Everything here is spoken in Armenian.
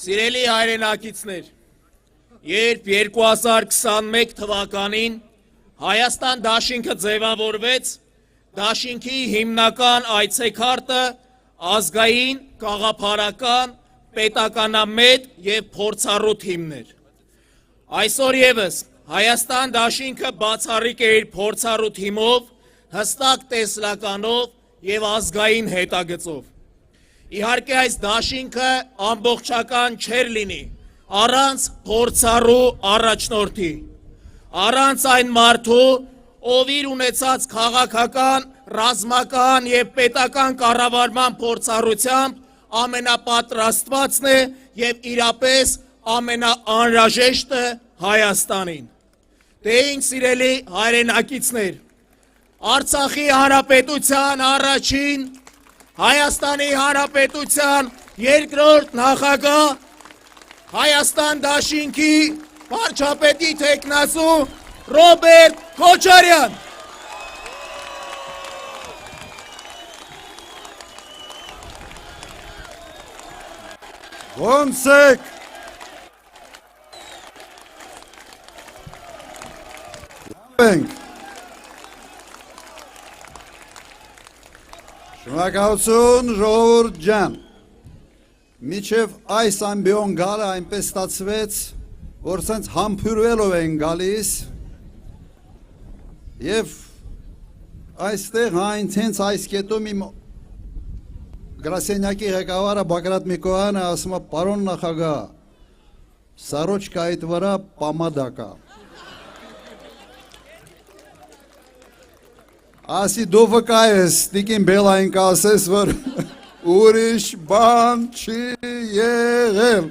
Սիրելի հայրենակիցներ, երբ 2021 թվականին Հայաստան դաշինքը ձևավորվեց, դաշինքի հիմնական այցեքարտը ազգային, գաղափարական, պետականամետ և փորձառու թիմն էր։ Այսօր ևս Հայաստան դաշինքը բացառիկ է իր փորձառու թիմով, հստակ տեսլականով և ազգային հետագծով։ Իհարկե այս դաշինքը ամբողջական չէր լինի առանց փորձառու առաջնորդի, առանց այն մարդու, ով իր ունեցած քաղաքական, ռազմական և պետական կառավարման փորձառությամբ ամենապատրաստվածն է և իրապես ամենաանհրաժեշտը Հայաստանին։ Դե ինչ սիրելի հայրենակիցներ, Արցախի Հանրապետության առաջին, Հայաստանի Հանրապետության երկրորդ նախագահ, Հայաստան դաշինքի վարչապետի թեկնածու Ռոբերտ Քոչարյան։ Ոնց եք։ Լավ ենք։ Շնորհակալություն ժողովուրդ ջան։ Մինչև այս ամբիոն գալը այնպես ստացվեց, որ սենց համբուրվելով են գալիս և այստեղ այնցենց այս կետում իմ գրասենյակի ղեկավարը Բագրատ Միկոյանը ասում է պարոն նախագահ, սառոջկա այդ վրա պամադա կա։ Ասի դու վկա ես, տիկին Բելային կասես, որ ուրիշ բան չի եղել։